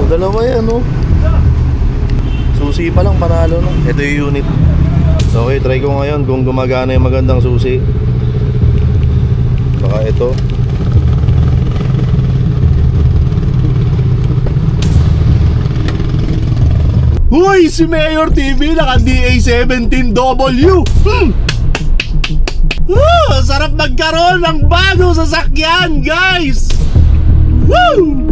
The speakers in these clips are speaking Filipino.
dalawa yan, no? Susi pa lang, panalo na. Ito yung unit. Okay, try ko ngayon kung gumagana yung magandang susi. Baka ito. Uy! Si Mayor TV naka DA17W! Sarap magkaroon ng bagong sasakyan, guys! Woo!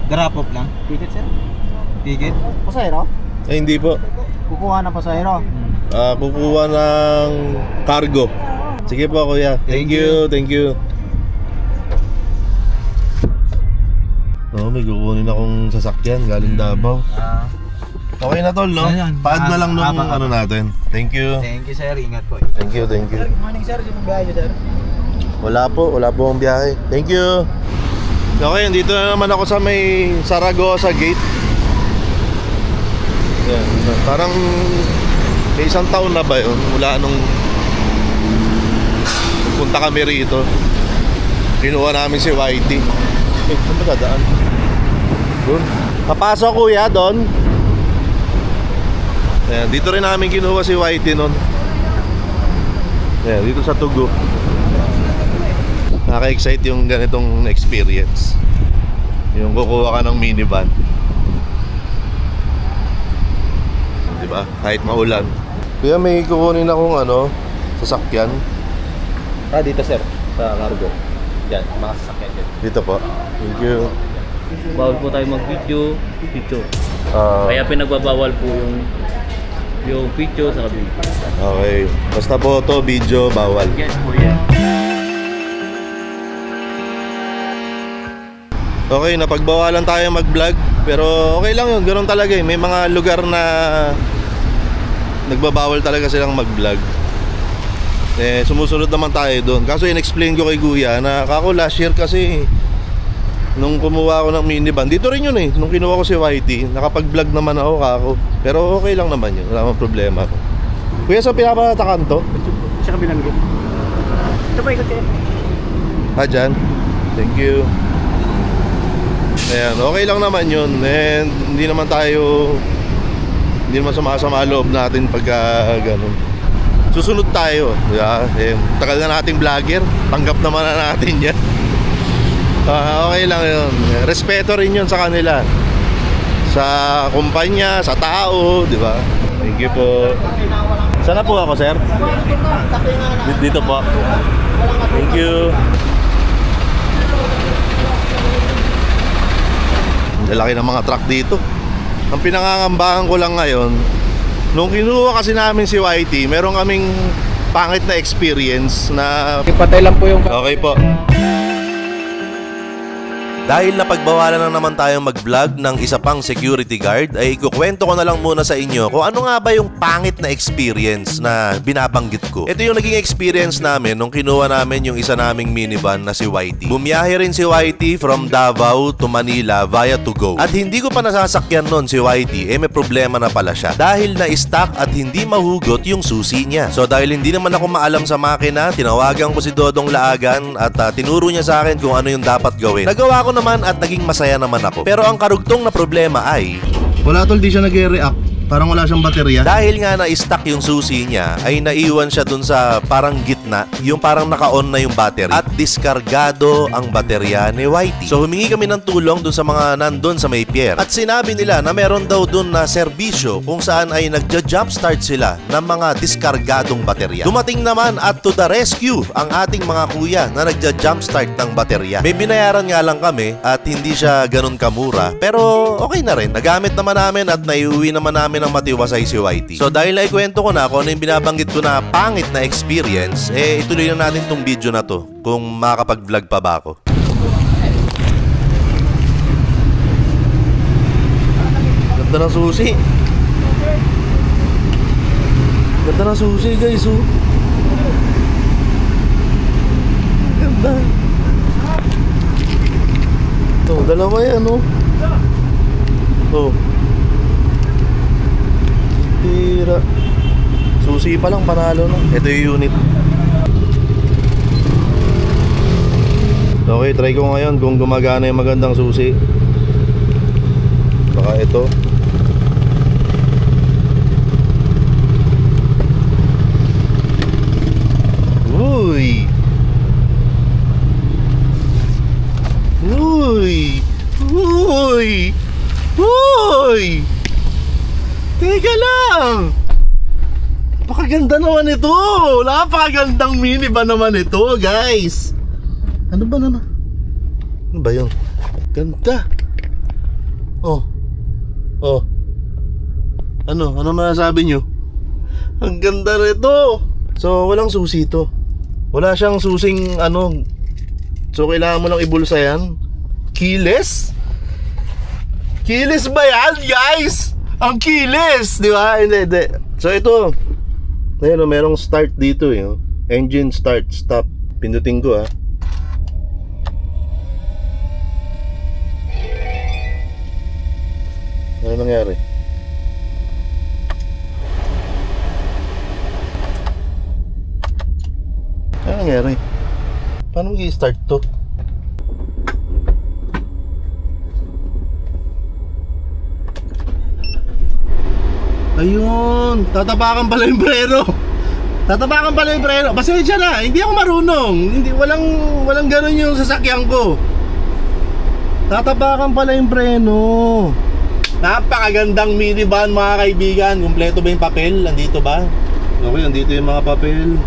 Drop off lang. Ticket, sir? Ticket? Pasahero? Eh, hindi po. Kukuha ng pasahero. Kukuha ng cargo. Sige po, kuya. Thank you, thank you. Oh, may kukunin akong sasakyan galing Davao. Okay na, tol, no? Paad na lang nung ano natin. Thank you. Thank you, sir. Ingat po. Thank you, thank you. Good morning, sir. Sinong biyahe, sir? Wala po akong biyahe. Thank you. Okay, dito na naman ako sa may Zaragoza gate. Yan, parang may isang taon na ba yun mula nung punta kami rito. Kinuha namin si Whitey. Saan ba dadaan? Doon. Papasok, kuya, doon. Ayan, dito rin namin kinuha si Whitey nun. Ayan, dito sa Tugo. Nakaka-excite yung ganitong experience. Yung kukuha ka ng minivan. Diba? Kahit maulan. Kaya may kukunin akong ano, sasakyan. Dito, sir. Sa cargo. Yan, mga sasakyan dyan. Dito po. Thank you. Bawal po tayo mag-video, picture. Kaya pinagbabawal po yung picture sa video. Okay. Basta photo, video, bawal. Yes po yan. Okay, napagbawalan tayo mag-vlog. Pero okay lang yun, ganoon talaga eh. May mga lugar na nagbabawal talaga silang mag-vlog. Eh, sumusunod naman tayo doon. Kaso in-explain ko kay Kuya na kako last year kasi nung kumuha ako ng minivan, dito rin yun eh. Nung kinuha ko si Whitey, nakapag-vlog naman ako kako. Pero okay lang naman yun, wala namang problema. Kuya, sa pinapatakan to? Sa kabilang gate. Ito ba ikot kayo? Dyan. Thank you. Ayan, okay lang naman yun. And hindi naman sumasama loob natin pagka ganun. Susunod tayo, diba? Tagal na nating vlogger. Tanggap naman na natin yan. Okay lang yun. Respeto rin yun sa kanila, sa kumpanya, sa tao, diba? Thank you po. Sana po ako, sir? Dito po. Thank you. Lalaki ng mga truck dito. Ang pinangangambahan ko lang ngayon, nung kinuha kasi namin si Whitey, meron kaming pangit na experience na Ipatay lang po yung... okay po. Dahil napagbawalan na naman tayong mag-vlog ng isa pang security guard, ay ikukwento ko na lang muna sa inyo kung ano nga ba yung pangit na experience na binabanggit ko. Ito yung naging experience namin nung kinuha namin yung isa naming minivan na si Whitey. Bumiyahe rin si Whitey from Davao to Manila via Tugo. At hindi ko pa nasasakyan nun si Whitey, may problema na pala siya. Dahil na-stuck at hindi mahugot yung susi niya. So dahil hindi naman ako maalam sa makina, tinawagan ko si Dodong Laagan at tinuro niya sa akin kung ano yung dapat gawin. Nagawa ko naman at naging masaya naman ako. Pero ang karugtong na problema ay wala tol, di siya nag-react. Parang wala siyang baterya. Dahil nga na-stuck yung susi niya, ay naiwan siya dun sa parang gitna, yung parang naka-on na yung battery. At diskargado ang baterya ni Whitey. So humingi kami ng tulong dun sa mga nandun sa may pier. At sinabi nila na meron daw dun na serbisyo kung saan ay nagja-jumpstart sila ng mga diskargadong baterya. Dumating naman at to the rescue ang ating mga kuya na nagja-jumpstart ng baterya. May binayaran nga lang kami at hindi siya ganun kamura. Pero okay na rin. Nagamit naman namin at naiuwi naman namin ng matiwasay si Whitey. So dahil naikwento ko na kung ano yung binabanggit ko na pangit na experience, ituloy na natin tong video na to kung makakapag-vlog pa ba ako. Ganda ng susi. Ganda ng susi, guys, oh. Ganda. Ito, dalawa yan, oh. Oh. Tira. Susi pa lang, panalo na. Ito yung unit. Okay, try ko ngayon kung gumagana yung magandang susi. Baka ito. Uy! Uy! Uy! Uy! Teka lang! Napakaganda naman ito! Napakagandang minivan naman ito, guys! Ano ba naman? Ano ba yun? Ganda! Oh! Oh! Ano? Ano masasabi nyo? Ang ganda nito! So, walang susi ito. Wala siyang susing ano. So, kailangan mo lang ibulsa yan. Keyless? Keyless ba yan, guys? Ang keyless! Di ba? Hindi. So, ito. Ayun, merong start dito eh. Engine start, stop. Pindutin ko Ano nangyari? Ano nangyari? Paano mag-i-start to? Ayun, tatapakan pala yung preno. Tatapakan pala yung preno. Pasensya na, hindi ako marunong. Hindi, walang ganun yung sasakyan ko. Tatapakan pala yung preno. Napakagandang minivan mga kaibigan. Kumpleto ba yung papel? Nandito ba? Okay, nandito yung mga papel.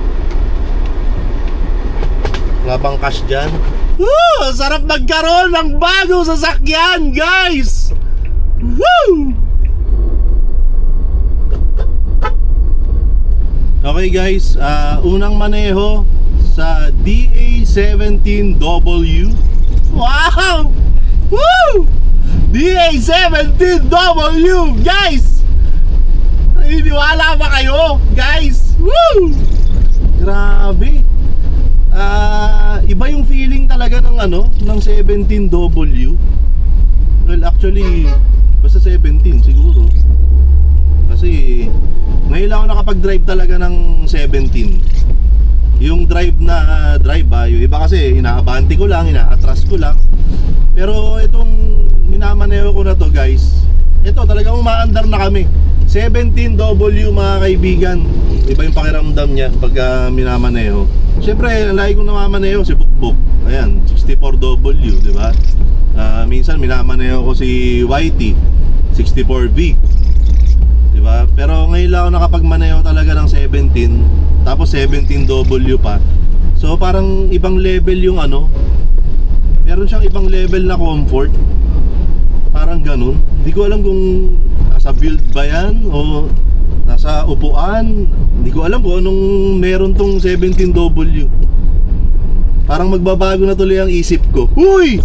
Wala bang cash dyan? Woo! Sarap magkaroon ng bagong sasakyan, guys! Woo! Okay guys, unang maneho sa DA17W. Wow! Woo! DA17W, guys! Naniniwala ba kayo, guys? Woo! Grabe. Iba yung feeling talaga ng ng 17W. Well, actually basta 17 siguro. Kasi ngayon lang ako nakapag-drive talaga ng 17. Yung drive na drive yung iba kasi inaabante ko lang, inaatras ko lang. Pero itong minamaneho ko na to, guys, ito talagang umaandar na kami. 17W mga kaibigan. Iba yung pakiramdam niya pag minamaneho. Siyempre, lagi kong namamaneho si Bukbuk. Ayan, 64W, di ba? Minsan minamaneho ko si YT 64V. Diba? Pero ngayon lang ako nakapagmaneho talaga ng 17. Tapos 17W pa. So parang ibang level yung meron siyang ibang level na comfort. Parang ganun. Hindi ko alam kung nasa build ba yan o nasa upuan. Hindi ko alam kung anong meron tong 17W. Parang magbabago na tuloy ang isip ko. Huy!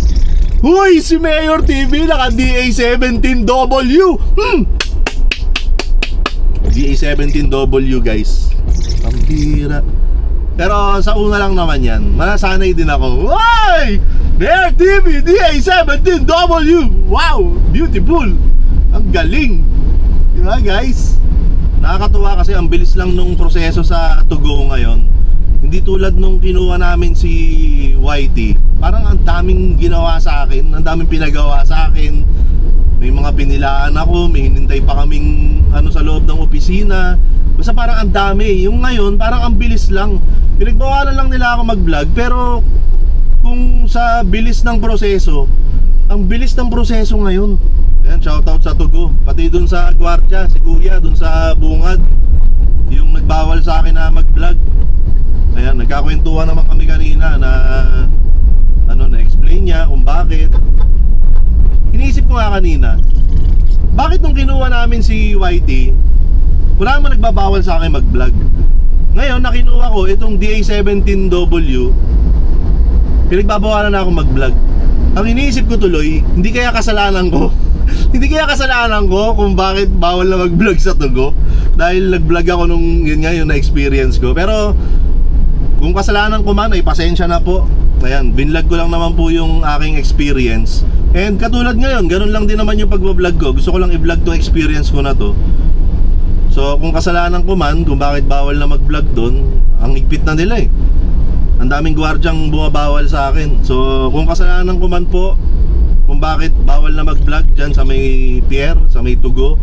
Huy! Si Mayor TV naka DA17W! DA17W, guys. Ang bira. Pero sa una lang naman yan, manasanay din ako. Wow! Mayor TV DA17W! Wow! Beautiful! Ang galing! Diba, guys? Nakakatuwa kasi ang bilis lang nung proseso sa Tugo ngayon. Hindi tulad nung kinuha namin si YT. Parang ang daming ginawa sa akin, ang daming pinagawa sa akin. May mga pinilaan ako, may hinintay pa kaming sa loob ng opisina. Basta parang ang dami. Yung ngayon, parang ang bilis lang. Pinagbawalan lang nila ako mag-vlog. Pero kung sa bilis ng proseso, ang bilis ng proseso ngayon. Ayan, shoutout sa Tugo. Pati dun sa Guardia, si Kuya, dun sa Bungad, yung nagbawal sa akin na mag-vlog. Ayan, nagkakwentuhan naman kami kanina na na-explain niya kung bakit. Iniisip ko nga kanina, bakit nung kinuha namin si YT, wala naman nagbabawal sa akin mag-vlog. Ngayon, nakinuha ko itong DA17W, pinagbabawalan na ako mag-vlog. Ang iniisip ko tuloy, hindi kaya kasalanan ko hindi kaya kasalanan ko kung bakit bawal na mag-vlog sa Tugo. Dahil nag-vlog ako nung yun nga yung na-experience ko. Pero kung kasalanan ko man, ay pasensya na po. Ayan, binlog ko lang naman po yung aking experience. And katulad ngayon, ganun lang din naman yung pag-vlog ko. Gusto ko lang i-vlog tong experience ko na to. So kung kasalanan ko man, kung bakit bawal na mag-vlog doon, ang higpit na nila eh. Ang daming gwardyang bumabawal sa akin. So kung kasalanan ko man po kung bakit bawal na mag-vlog dyan sa may pier, sa may Tugo,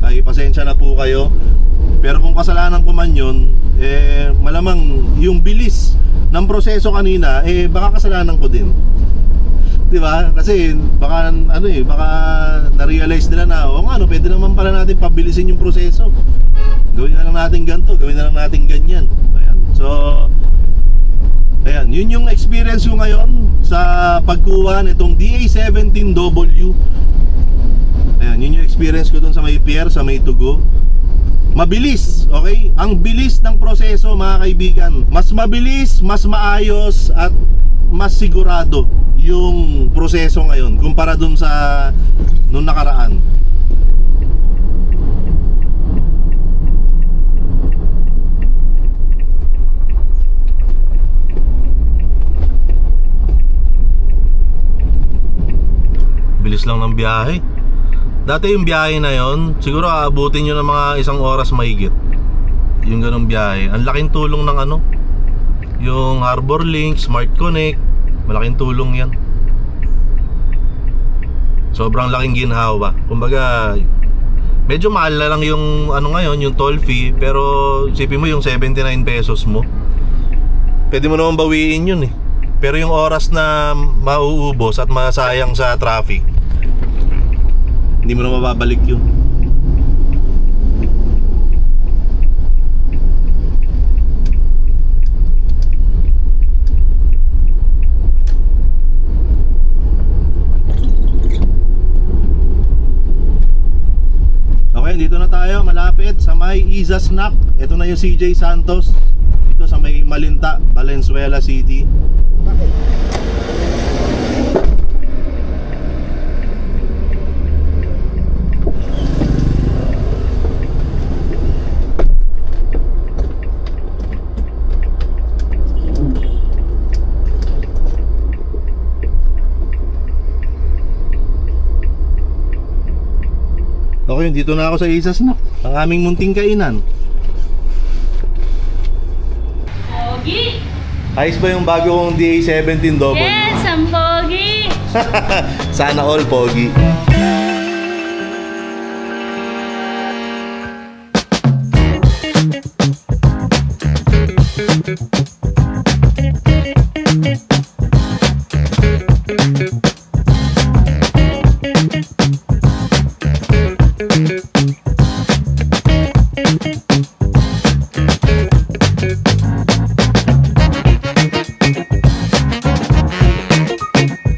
ay pasensya na po kayo. Pero kung kasalanan ko man yun, malamang yung bilis ng proseso kanina, baka kasalanan ko din. Diba? Kasi baka baka na-realize nila na pwede naman pala natin pabilisin yung proseso. Gawin na lang natin ganito, gawin na lang natin ganyan. Ayan. So ayan, yun yung experience ko ngayon sa pagkuha nitong DA17W. Ayan, yun yung experience ko dun sa may pier, sa may Tugo. Mabilis, okay? Ang bilis ng proseso, mga kaibigan. Mas mabilis, mas maayos at mas sigurado yung proseso ngayon kumpara dun sa nung nakaraan. Bilis lang ng biyahe. Dati yung biyahe na yon, siguro aabutin nyo ng mga 1 oras mahigit. Yung ganong biyahe. Ang laking tulong ng yung Harbor Link, Smart Connect. Malaking tulong yan. Sobrang laking ginhawa. Kumbaga, medyo mahal na lang yung ngayon, yung toll fee. Pero isipin mo yung 79 pesos mo, pwede mo naman bawiin yun Pero yung oras na mauubos at masayang sa traffic, hindi mo na mababalik yun. Okay, dito na tayo, malapit sa may Iza Snack. Ito na yung CJ Santos. Dito sa may Malinta, Valenzuela City. Okay, dito na ako sa Iza Snack, ang aming munting kainan. Pogi! Ayos ba yung bago kong DA17W? Yes, ang pogi! Sana all pogi.